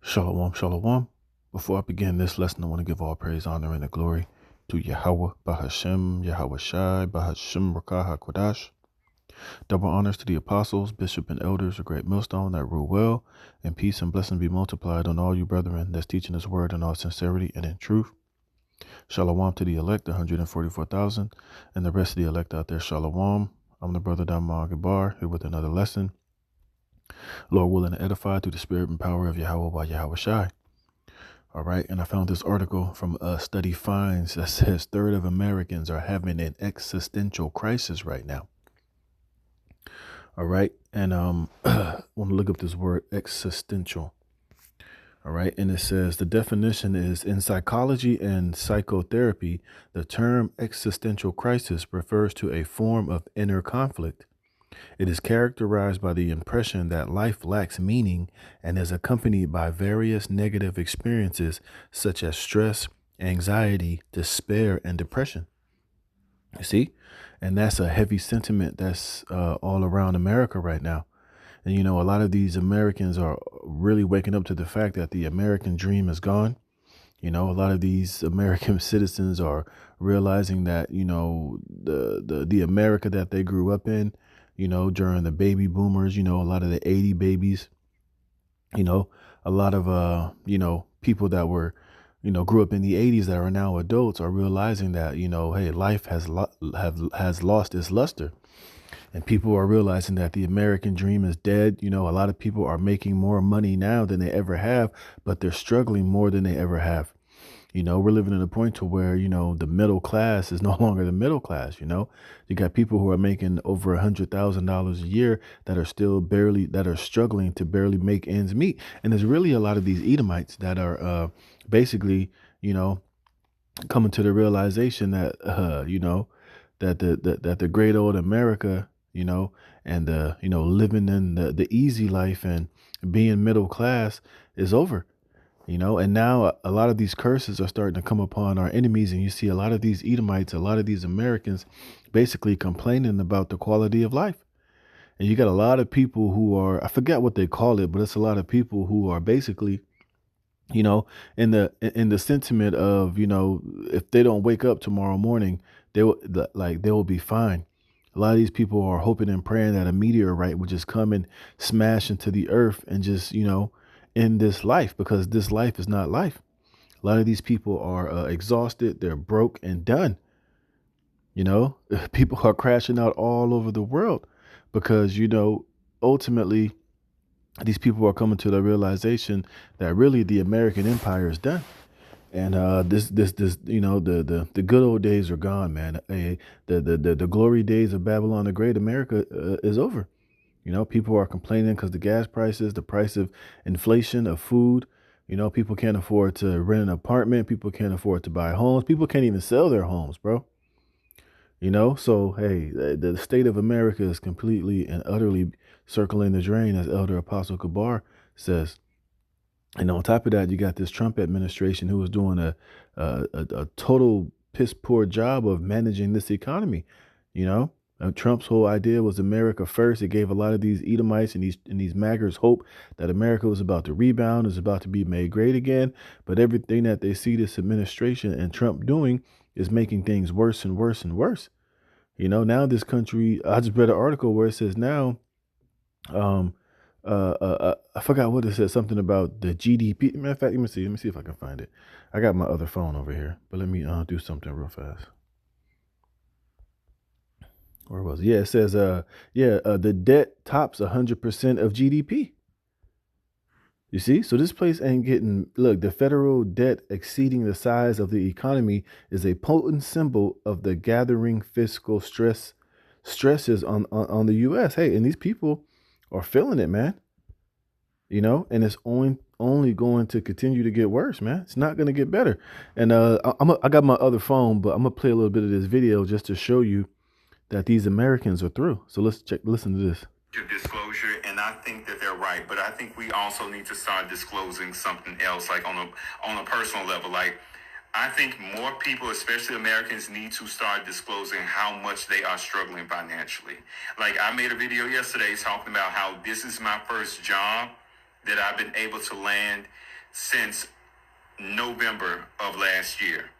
Shalom, shalom. Before I begin this lesson, I want to give all praise, honor, and the glory to Yahweh, Bahashem, Yahweh Shai, Bahashem, Rakah HaKodash. Double honors to the apostles, bishop, and elders, a great millstone that rule well, and peace and blessing be multiplied on all you brethren that's teaching this word in all sincerity and in truth. Shalom to the elect, 144,000, and the rest of the elect out there, shalom. I'm the brother Damar Gabar, here with another lesson. Lord willing to edify through the spirit and power of Yahweh by Yahweh Shai. All right. And I found this article from a study finds that says third of Americans are having an existential crisis right now. All right. And I want to look up this word existential. All right. And it says the definition is in psychology and psychotherapy, the term existential crisis refers to a form of inner conflict. It is characterized by the impression that life lacks meaning and is accompanied by various negative experiences such as stress, anxiety, despair, and depression. You see? And that's a heavy sentiment that's all around America right now. And, you know, a lot of these Americans are really waking up to the fact that the American dream is gone. You know, a lot of these American citizens are realizing that, you know, the America that they grew up in, you know, during the baby boomers, you know, a lot of the 80 babies, you know, a lot of, you know, people that were, you know, grew up in the 80s that are now adults are realizing that, you know, hey, life has lost its luster. And people are realizing that the American dream is dead. You know, a lot of people are making more money now than they ever have, but they're struggling more than they ever have. You know, we're living at a point to where, you know, the middle class is no longer the middle class. You know, you got people who are making over $100,000 a year that are still that are struggling to barely make ends meet. And there's really a lot of these Edomites that are basically, you know, coming to the realization that, you know, that the great old America, you know, and you know, living in the easy life and being middle class is over. You know, and now a lot of these curses are starting to come upon our enemies. And you see a lot of these Edomites, a lot of these Americans basically complaining about the quality of life. And you got a lot of people who are, I forget what they call it, but it's a lot of people who are basically, you know, in the sentiment of, you know, if they don't wake up tomorrow morning, they will be fine. A lot of these people are hoping and praying that a meteorite would just come and smash into the earth and just, you know, end this life, because this life is not life. A lot of these people are exhausted. They're broke and done. You know, people are crashing out all over the world because, you know, ultimately these people are coming to the realization that really the American empire is done. And this, you know, the good old days are gone, man. The glory days of Babylon the Great, America is over. You know, people are complaining because the gas prices, the price of inflation of food, you know, people can't afford to rent an apartment. People can't afford to buy homes. People can't even sell their homes, bro. You know, so, hey, the state of America is completely and utterly circling the drain, as Elder Apostle Kabar says. And on top of that, you got this Trump administration who is doing a total piss poor job of managing this economy. You know, Trump's whole idea was America first. It gave a lot of these Edomites and these maggers hope that America was about to rebound, is about to be made great again. But everything that they see this administration and Trump doing is making things worse and worse and worse. You know, now this country, I just read an article where it says now, um, I forgot what it said, something about the GDP. Matter of fact, let me see if I can find it. I got my other phone over here, but let me do something real fast. Where was it? Yeah, it says the debt tops 100% of GDP. You see, so this place ain't getting, look, the federal debt exceeding the size of the economy is a potent symbol of the gathering fiscal stresses on the US. Hey, and these people are feeling it, man. You know, and it's only going to continue to get worse, man. It's not going to get better. And I got my other phone, but I'm gonna play a little bit of this video just to show you that these Americans are through. So listen to this. Disclosure, and I think that they're right, but I think we also need to start disclosing something else, like on a personal level. Like, I think more people, especially Americans, need to start disclosing how much they are struggling financially. Like, I made a video yesterday talking about how this is my first job that I've been able to land since November of last year.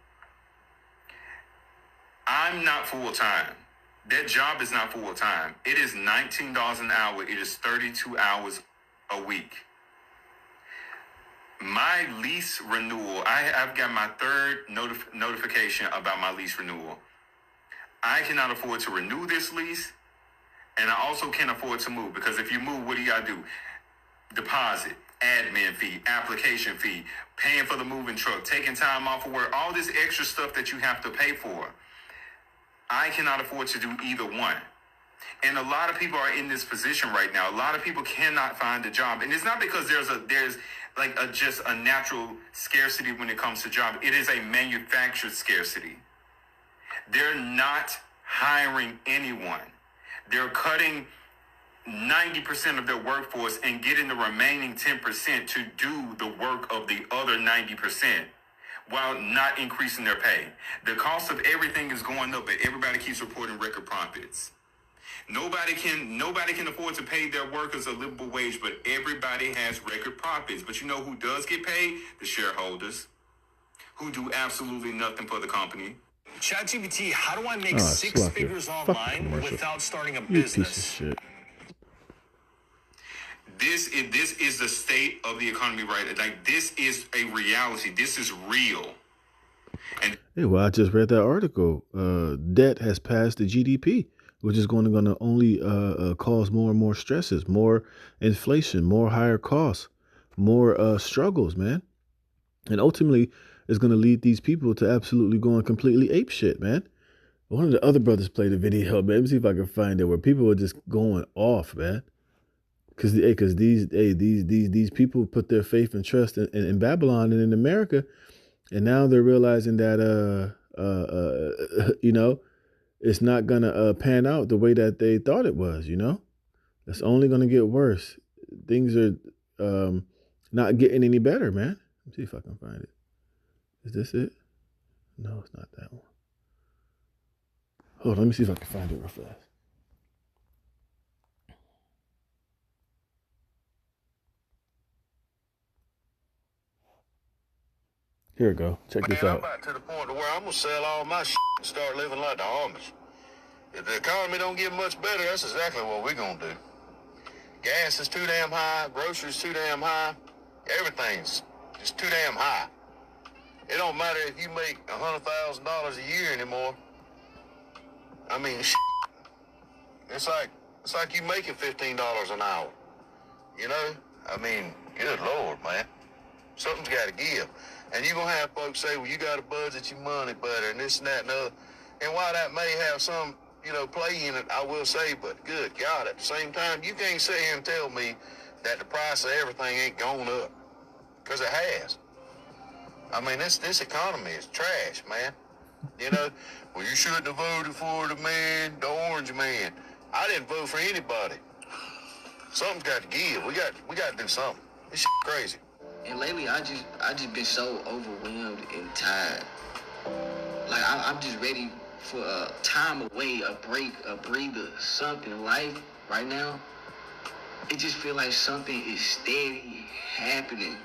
I'm not full-time. That job is not full-time. It is $19 an hour. It is 32 hours a week. My lease renewal, I've got my third notification about my lease renewal. I cannot afford to renew this lease, and I also can't afford to move, because if you move, what do you got to do? Deposit, admin fee, application fee, paying for the moving truck, taking time off of work, all this extra stuff that you have to pay for. I cannot afford to do either one. And a lot of people are in this position right now. A lot of people cannot find a job. And it's not because there's just a natural scarcity when it comes to job. It is a manufactured scarcity. They're not hiring anyone. They're cutting 90% of their workforce and getting the remaining 10% to do the work of the other 90%. While not increasing their pay. The cost of everything is going up, but everybody keeps reporting record profits. Nobody can afford to pay their workers a livable wage, but everybody has record profits. But you know who does get paid? The shareholders, who do absolutely nothing for the company. ChatGPT, how do I make six figures online without starting a business? Piece of shit. This is the state of the economy, right? Like, this is a reality. This is real. And hey, well, I just read that article. Debt has passed the GDP, which is going to only cause more and more stresses, more inflation, more higher costs, more struggles, man. And ultimately, it's going to lead these people to absolutely going completely ape shit, man. One of the other brothers played a video, man. Let me see if I can find it, where people were just going off, man. Because these people put their faith and trust in Babylon and in America, and now they're realizing that it's not gonna pan out the way that they thought it was. It's only gonna get worse. Things are not getting any better, man. Let me see if I can find it. Is this it? No, it's not that one. Hold on, let me see if I can find it real fast. Here we go. Check this out. I'm about to the point where I'm gonna sell all my shit and start living like the Amish. If the economy don't get much better, that's exactly what we're gonna do. Gas is too damn high, groceries too damn high, everything's just too damn high. It don't matter if you make $100,000 a year anymore. I mean, it's like you making $15 an hour. I mean, good Lord, man. Something's got to give. And you're going to have folks say, well, you got to budget your money better and this and that and other. And while that may have some, play in it, I will say, but good God, at the same time, you can't sit here and tell me that the price of everything ain't gone up. Because it has. I mean, this economy is trash, man. Well, you shouldn't have voted for the orange man. I didn't vote for anybody. Something's got to give. We got to do something. This shit crazy. And lately, I just been so overwhelmed and tired. Like, I'm just ready for a time away, a break, a breather, something in life right now. It just feel like something is steady happening.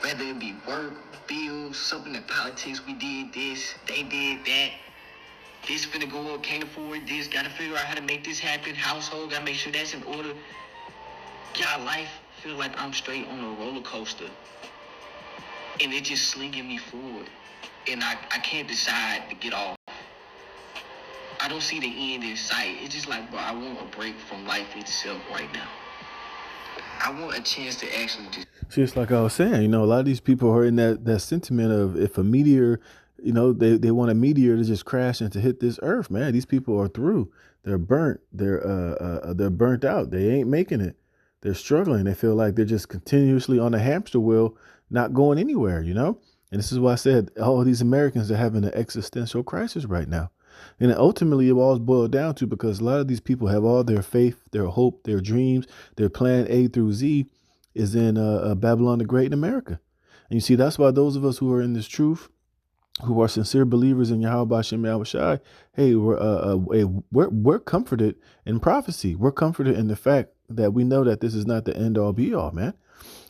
Whether it be work, bills, something in politics, we did this, they did that. This finna go up, can't afford this, gotta figure out how to make this happen. Household, gotta make sure that's in order. Y'all life feel like I'm straight on a roller coaster. And it just slinging me forward. And I can't decide to get off. I don't see the end in sight. It's just like, bro, I want a break from life itself right now. I want a chance to actually just... See, it's like I was saying, a lot of these people are in that sentiment of, if a meteor, they want a meteor to just crash and to hit this earth, man. These people are through. They're burnt. They're burnt out. They ain't making it. They're struggling. They feel like they're just continuously on a hamster wheel, not going anywhere, And this is why I said all of these Americans are having an existential crisis right now. And ultimately, it all boiled down to, because a lot of these people have all their faith, their hope, their dreams, their plan A through Z is in Babylon the Great in America. And you see, that's why those of us who are in this truth, who are sincere believers in Yahweh Hashem Yahweh Shai, hey, we're comforted in prophecy. We're comforted in the fact that we know that this is not the end all be all, man.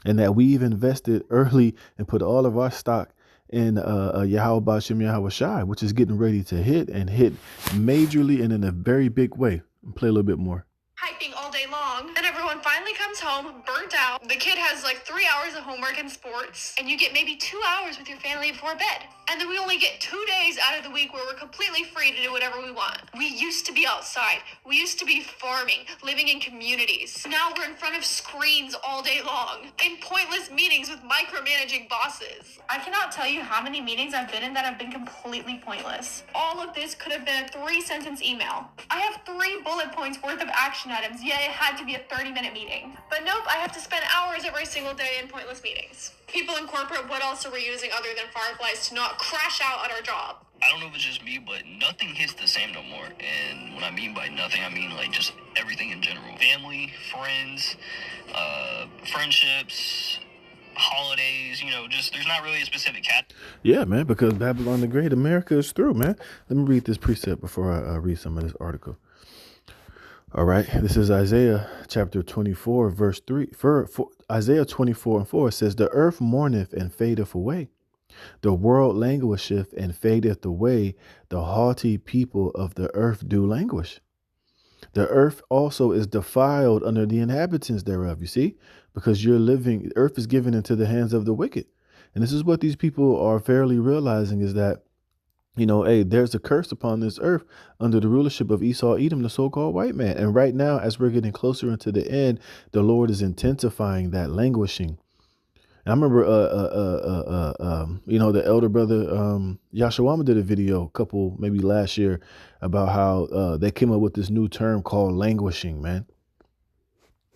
And that we've invested early and put all of our stock in Yahweh Bashim Yahweh Shai, which is getting ready to hit majorly and in a very big way. Play a little bit more. Hyping all day long, and everyone finally comes home burnt out. The kid has like 3 hours of homework and sports, and you get maybe 2 hours with your family before bed. And then we only get 2 days out of the week where we're completely free to do whatever we want. We used to be outside. We used to be farming, living in communities. Now we're in front of screens all day long, in pointless meetings with micromanaging bosses. I cannot tell you how many meetings I've been in that have been completely pointless. All of this could have been a 3-sentence email. I have 3 bullet points worth of action items, yet it had to be a 30-minute meeting. But nope, I have to spend hours every single day in pointless meetings. People in corporate, what else are we using other than fireflies to not crash out at our job? I don't know if it's just me, but nothing hits the same no more. And what I mean by nothing, I mean like just everything in general. Family, friends, friendships, holidays, you know, just there's not really a specific cat. Yeah, man, because Babylon the Great, America is through, man. Let me read this precept before I read some of this article. All right, this is Isaiah chapter 24, verse 3. For Isaiah 24:4 says, the earth mourneth and fadeth away. The world languisheth and fadeth away. The haughty people of the earth do languish. The earth also is defiled under the inhabitants thereof. You see, because the earth is given into the hands of the wicked. And this is what these people are fairly realizing is that, you know, hey, there's a curse upon this earth under the rulership of Esau, Edom, the so-called white man. And right now, as we're getting closer into the end, the Lord is intensifying that languishing. And I remember, you know, the elder brother, Yashawama did a video maybe last year about how they came up with this new term called languishing, man.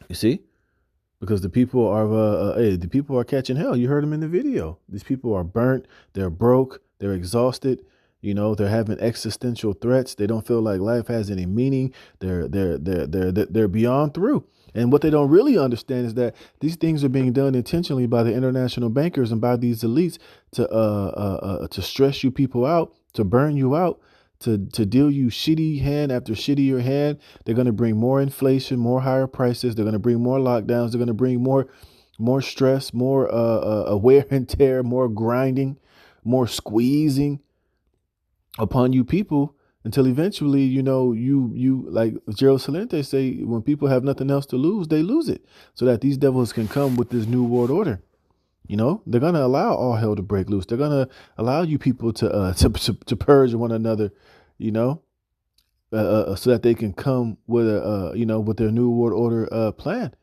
You see? Because the people are catching hell. You heard them in the video. These people are burnt. They're broke. They're exhausted. You know, they're having existential threats. They don't feel like life has any meaning. They're beyond through. And what they don't really understand is that these things are being done intentionally by the international bankers and by these elites to stress you people out, to burn you out, to deal you shitty hand after shittier hand. They're going to bring more inflation, more higher prices. They're going to bring more lockdowns. They're going to bring more stress, more wear and tear, more grinding, more squeezing upon you people until eventually, you know, you like Gerald Salente say, when people have nothing else to lose, they lose it, so that these devils can come with this new world order. You know, they're going to allow all hell to break loose. They're going to allow you people to purge one another, you know, so that they can come with with their new world order plan,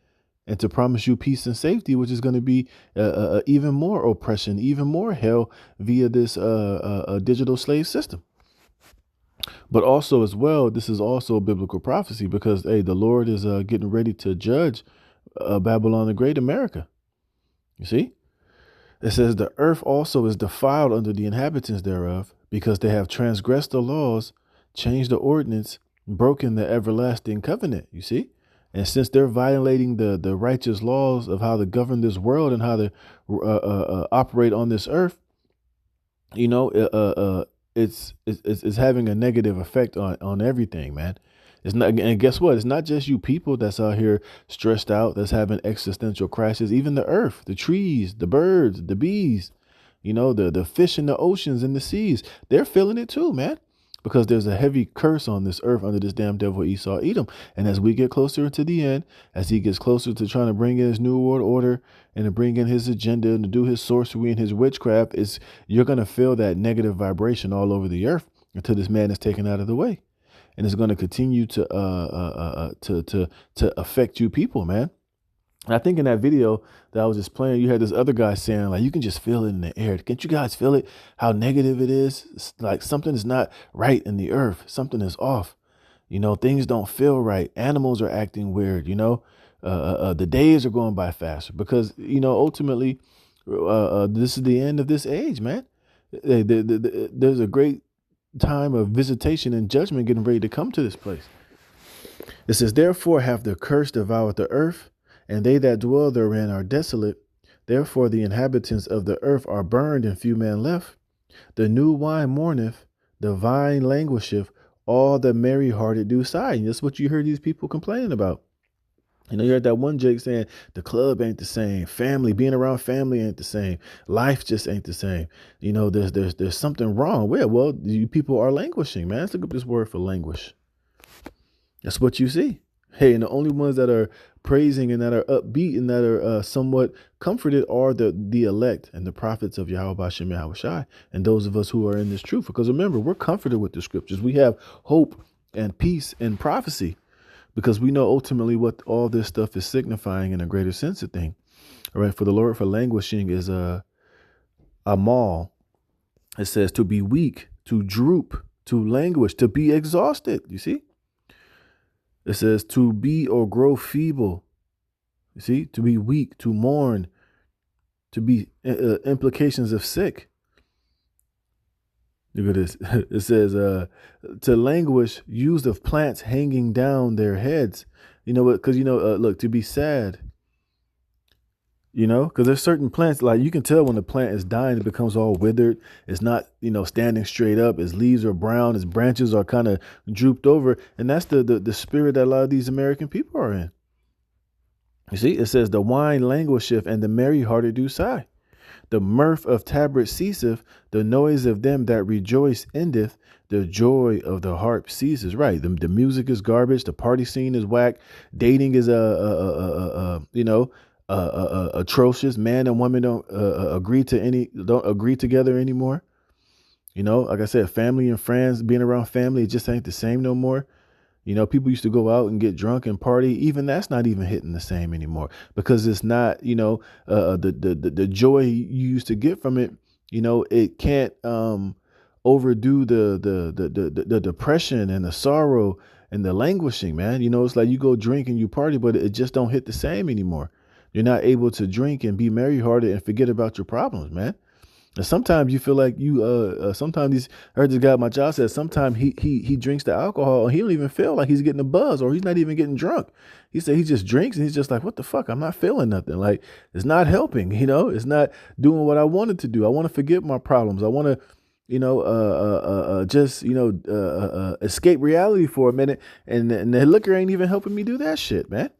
and to promise you peace and safety, which is going to be even more oppression, even more hell via this digital slave system. But also as well, this is also a biblical prophecy because, hey, the Lord is getting ready to judge Babylon the Great, America. You see, it says the earth also is defiled under the inhabitants thereof, because they have transgressed the laws, changed the ordinance, broken the everlasting covenant. You see, and since they're violating the righteous laws of how to govern this world and how to operate on this earth, you know, it's having a negative effect on everything, man. It's not, and guess what? It's not just you people that's out here stressed out, that's having existential crisis. Even the earth, the trees, the birds, the bees, you know, the fish in the oceans and the seas, they're feeling it too, man. Because there's a heavy curse on this earth under this damn devil Esau, Edom. And as we get closer to the end, as he gets closer to trying to bring in his new world order and to bring in his agenda and to do his sorcery and his witchcraft, you're going to feel that negative vibration all over the earth until this man is taken out of the way. And it's going to continue to affect you people, man. And I think in that video that I was just playing, you had this other guy saying, like, you can just feel it in the air. Can't you guys feel it? How negative it is? It's like something is not right in the earth. Something is off. You know, things don't feel right. Animals are acting weird. You know, the days are going by faster because, you know, ultimately, this is the end of this age, man. There's a great time of visitation and judgment getting ready to come to this place. It says, therefore have the curse devoured the earth, and they that dwell therein are desolate. Therefore the inhabitants of the earth are burned, and few men left. The new wine mourneth, the vine languisheth, all the merry-hearted do sigh. And that's what you heard these people complaining about. You know, you heard that one Jake saying the club ain't the same, family, being around family ain't the same, life just ain't the same. You know, there's something wrong. Well, you people are languishing, man. Let's look up this word for languish. That's what you see. Hey, and the only ones that are praising and that are upbeat and that are somewhat comforted are the elect and the prophets of Yahweh Bashem Yahweh Shai, and those of us who are in this truth. Because remember, we're comforted with the scriptures. We have hope and peace and prophecy, because we know ultimately what all this stuff is signifying in a greater sense of thing. All right. For the Lord for languishing is a mall. It says to be weak, to droop, to languish, to be exhausted. You see? It says to be or grow feeble. You see? To be weak, to mourn, to be implications of sick. Look at this. It says to languish, used of plants hanging down their heads. You know what? Because, look, to be sad. You know, because there's certain plants, like you can tell when the plant is dying, it becomes all withered. It's not, standing straight up. Its leaves are brown. Its branches are kind of drooped over. And that's the spirit that a lot of these American people are in. You see, it says the wine languisheth and the merry hearted do sigh. The mirth of tabret ceaseth. The noise of them that rejoice endeth. The joy of the harp ceases. Right. The music is garbage. The party scene is whack. Dating is atrocious. Man and woman don't agree together anymore. Like I said, family and friends, being around family, it just ain't the same no more. People used to go out and get drunk and party. Even that's not even hitting the same anymore, because it's not, the joy you used to get from it. It can't overdo the depression and the sorrow and the languishing, man. It's like you go drink and you party, but it just don't hit the same anymore. You're not able to drink and be merry-hearted and forget about your problems, man. And sometimes you feel like sometimes I heard this guy at my job said sometimes he drinks the alcohol and he don't even feel like he's getting a buzz, or he's not even getting drunk. He said he just drinks and he's just like, what the fuck? I'm not feeling nothing. Like, it's not helping, it's not doing what I wanted to do. I want to forget my problems. I want to, escape reality for a minute. And the liquor ain't even helping me do that shit, man.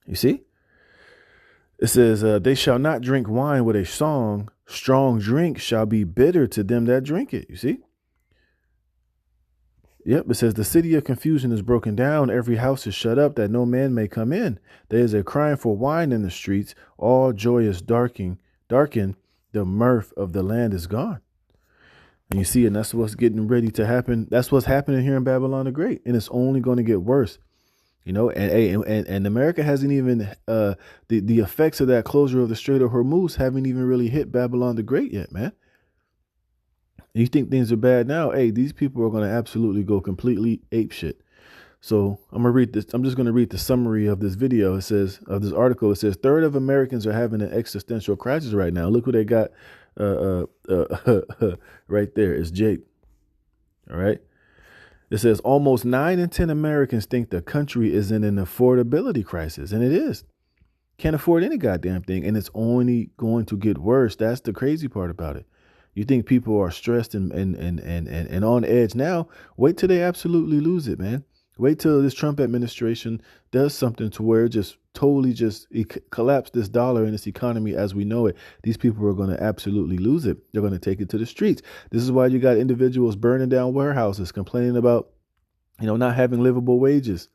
You see? It says, they shall not drink wine with a song. Strong drink shall be bitter to them that drink it. You see? Yep. It says the city of confusion is broken down. Every house is shut up that no man may come in. There is a crying for wine in the streets. All joy is darkened. The mirth of the land is gone. And you see, and that's what's getting ready to happen. That's what's happening here in Babylon the Great. And it's only going to get worse. And America hasn't even the effects of that closure of the Strait of Hormuz haven't even really hit Babylon the Great yet, man. You think things are bad now? Hey, these people are going to absolutely go completely apeshit. So I'm gonna read this. I'm just going to read the summary of this video. It says of this article. It says third of Americans are having an existential crisis right now. Look who they got right there. It's Jake. All right. It says almost 9 in 10 Americans think the country is in an affordability crisis. And it is. Can't afford any goddamn thing. And it's only going to get worse. That's the crazy part about it. You think people are stressed and on edge now? Wait till they absolutely lose it, man. Wait till this Trump administration does something to where it just totally collapse this dollar and this economy as we know it. These people are going to absolutely lose it. They're going to take it to the streets. This is why you got individuals burning down warehouses, complaining about, not having livable wages.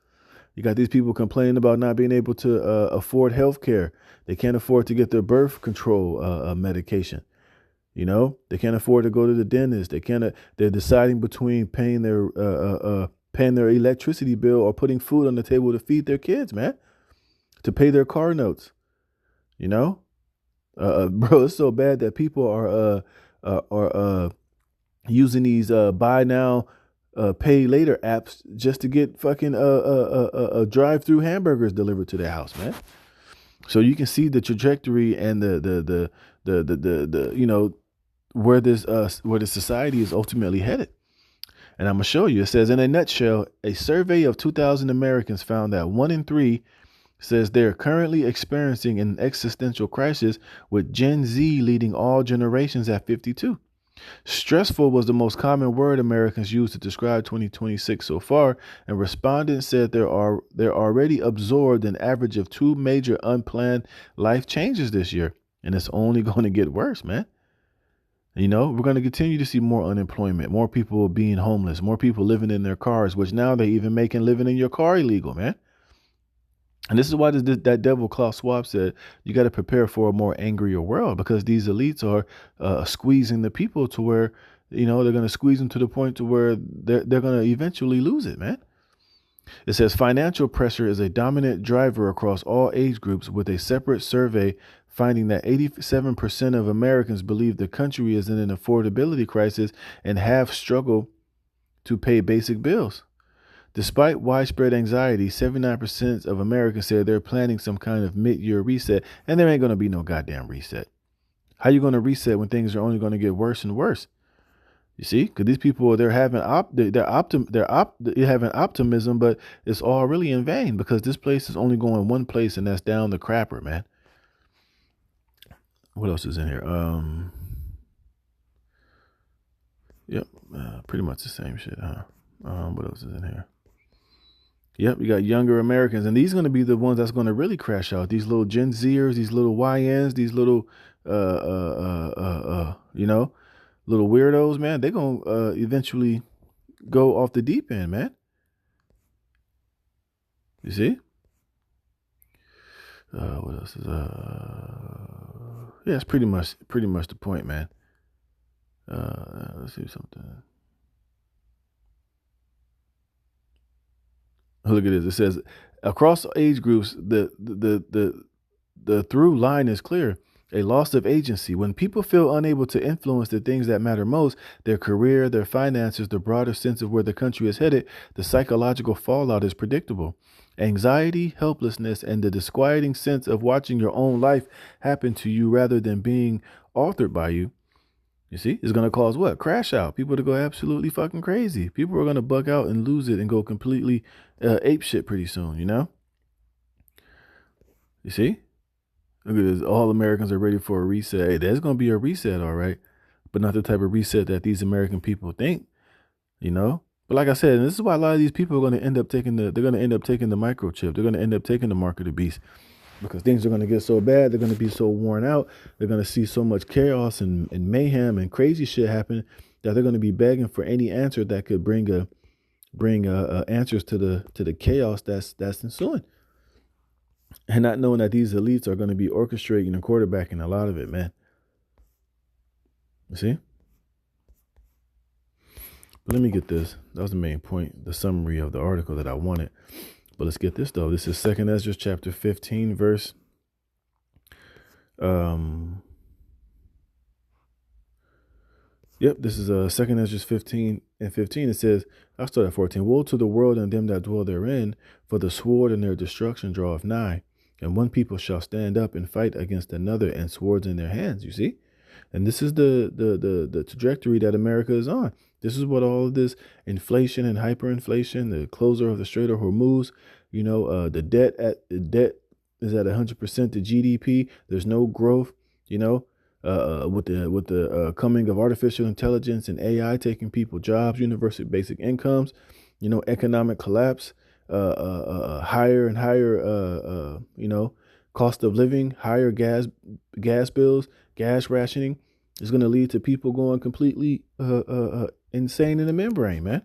You got these people complaining about not being able to afford health care. They can't afford to get their birth control medication. They can't afford to go to the dentist. They're deciding between paying their electricity bill or putting food on the table to feed their kids, man, to pay their car notes. Bro, it's so bad that people are using these buy now, pay later apps just to get fucking drive-through hamburgers delivered to their house, man. So you can see the trajectory and the where the society is ultimately headed. And I'm going to show you. It says, in a nutshell, a survey of 2,000 Americans found that 1 in 3 says they're currently experiencing an existential crisis, with Gen Z leading all generations at 52. Stressful was the most common word Americans used to describe 2026 so far, and respondents said they're already absorbed an average of 2 major unplanned life changes this year, and it's only going to get worse, man. You know, we're going to continue to see more unemployment, more people being homeless, more people living in their cars, which now they even making living in your car illegal, man. And this is why that devil Klaus Schwab said you got to prepare for a more angrier world, because these elites are squeezing the people to where, you know, they're going to squeeze them to the point to where they're going to eventually lose it, man. It says financial pressure is a dominant driver across all age groups, with a separate survey finding that 87% of Americans believe the country is in an affordability crisis and have struggled to pay basic bills. Despite widespread anxiety, 79% of Americans said they're planning some kind of mid-year reset, and there ain't going to be no goddamn reset. How you going to reset when things are only going to get worse and worse? You see, because these people, they're having optimism, but it's all really in vain, because this place is only going one place, and that's down the crapper, man. What else is in here? Yep, pretty much the same shit, huh? What else is in here? Yep, you got younger Americans, and these are going to be the ones that's going to really crash out. These little Gen Zers, these little YNs, these little, you know, little weirdos, man. They're going to eventually go off the deep end, man. You see? What else is yeah, it's pretty much the point, man. Let's see something. Look at this. It says across age groups, the through line is clear. A loss of agency. When people feel unable to influence the things that matter most, their career, their finances, the broader sense of where the country is headed, the psychological fallout is predictable. Anxiety, helplessness, and the disquieting sense of watching your own life happen to you rather than being authored by you, you see, is going to cause what? Crash out. People to go absolutely fucking crazy. People are going to bug out and lose it and go completely ape shit pretty soon, you know? You see? Look at this. All Americans are ready for a reset. Hey, there's going to be a reset, all right, but not the type of reset that these American people think, you know? But like I said, and this is why a lot of these people are going to end up taking the microchip. They're going to end up taking the mark of the beast, because things are going to get so bad. They're going to be so worn out. They're going to see so much chaos and mayhem and crazy shit happen that they're going to be begging for any answer that could bring answers to the chaos that's ensuing. And not knowing that these elites are going to be orchestrating and quarterbacking a lot of it, man. You see? But let me get this. That was the main point, the summary of the article that I wanted. But let's get this, though. This is 2 Ezra chapter 15, verse. This is 2 Ezra 15 and 15. It says, I'll start at 14. Woe to the world and them that dwell therein, for the sword and their destruction draweth nigh. And one people shall stand up and fight against another, and swords in their hands. You see? And this is the trajectory that America is on. This is what all of this inflation and hyperinflation, the closure of the Strait of Hormuz, you know, the debt is at 100% to GDP. There's no growth, you know, with the coming of artificial intelligence and AI taking people jobs, universal basic incomes, you know, economic collapse, higher and higher, you know, cost of living, higher gas bills, gas rationing is going to lead to people going completely insane in the membrane, man.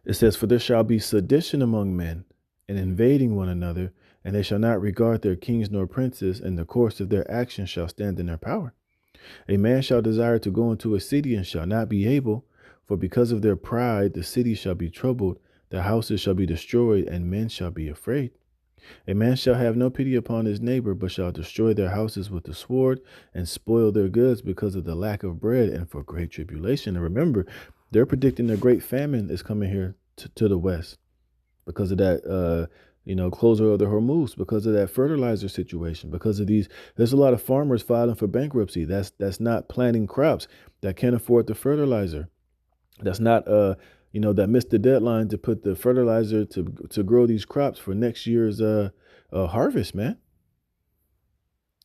It says, for there shall be sedition among men, and invading one another, and they shall not regard their kings nor princes, and the course of their actions shall stand in their power. A man shall desire to go into a city and shall not be able, for because of their pride the city shall be troubled, the houses shall be destroyed, and men shall be afraid. A man shall have no pity upon his neighbor, but shall destroy their houses with the sword and spoil their goods because of the lack of bread and for great tribulation. And remember, they're predicting a great famine is coming here to the west because of that, you know, closure of the Hormuz, because of that fertilizer situation, because of these. There's a lot of farmers filing for bankruptcy. That's not planting crops, that can't afford the fertilizer. That's not you know, that missed the deadline to put the fertilizer to grow these crops for next year's harvest, man.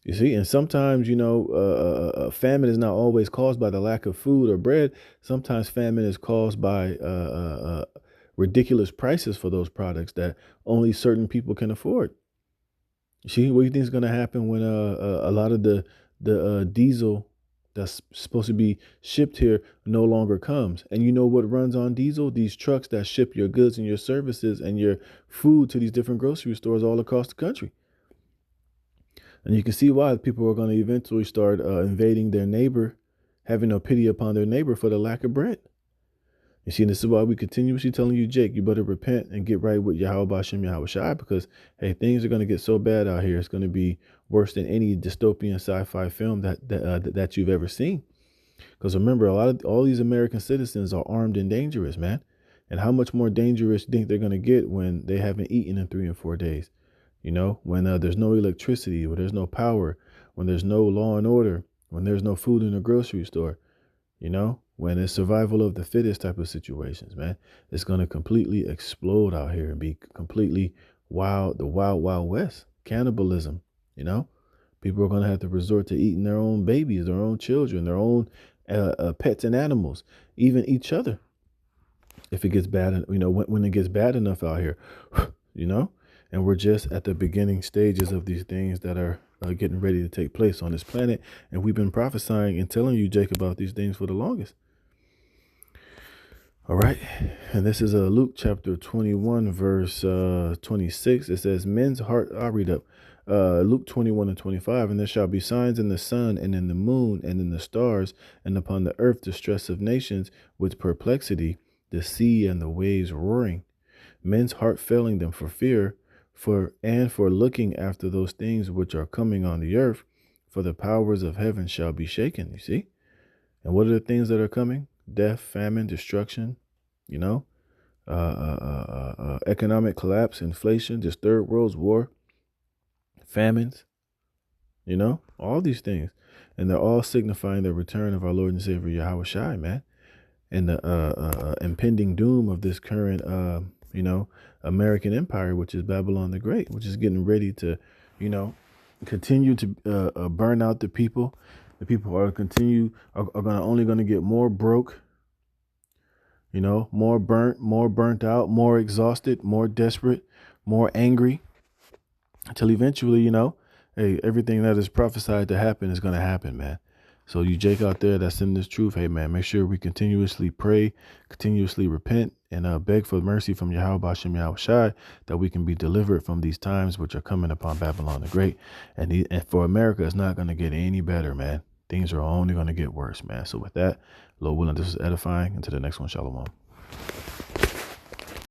You see, and sometimes, famine is not always caused by the lack of food or bread. Sometimes famine is caused by ridiculous prices for those products that only certain people can afford. See, what do you think is going to happen when a lot of the diesel that's supposed to be shipped here no longer comes? And you know what runs on diesel? These trucks that ship your goods and your services and your food to these different grocery stores all across the country. And you can see why people are going to eventually start invading their neighbor, having no pity upon their neighbor for the lack of bread. You see, this is why we continuously telling you, Jake, you better repent and get right with Yahweh Bashem Yahweh Shai, because, hey, things are going to get so bad out here. It's going to be worse than any dystopian sci-fi film that you've ever seen. Because remember, all these American citizens are armed and dangerous, man. And how much more dangerous do you think they're going to get when they haven't eaten in 3 and 4 days? When there's no electricity, when there's no power, when there's no law and order, when there's no food in the grocery store, when it's survival of the fittest type of situations, man, it's going to completely explode out here and be completely wild, the wild, wild west. Cannibalism, people are going to have to resort to eating their own babies, their own children, their own pets and animals, even each other. If it gets bad, when it gets bad enough out here, and we're just at the beginning stages of these things that are getting ready to take place on this planet. And we've been prophesying and telling you, Jake, about these things for the longest. All right. And this is Luke chapter 21, verse 26. It says, men's heart, I'll read up. Luke 21 and 25. And there shall be signs in the sun and in the moon and in the stars, and upon the earth distress of nations with perplexity, the sea and the waves roaring, men's heart failing them for fear, for looking after those things which are coming on the earth, for the powers of heaven shall be shaken. You see? And what are the things that are coming? Death, famine, destruction, economic collapse, inflation, this third world's war, famines, all these things. And they're all signifying the return of our Lord and Savior Yahweh Shai, man. And the impending doom of this current American empire, which is Babylon the Great, which is getting ready to, continue to burn out the people. The people are only going to get more broke, more burnt out, more exhausted, more desperate, more angry, until eventually, hey, everything that is prophesied to happen is going to happen, man. So you Jake out there that's in this truth, hey man, make sure we continuously pray, continuously repent, and beg for mercy from Yahweh Bashem Yahweh Shai, that we can be delivered from these times which are coming upon Babylon the Great. And for America, it's not going to get any better, man. Things are only going to get worse, man. So with that, Lord willing, this is edifying. Until the next one, shalom.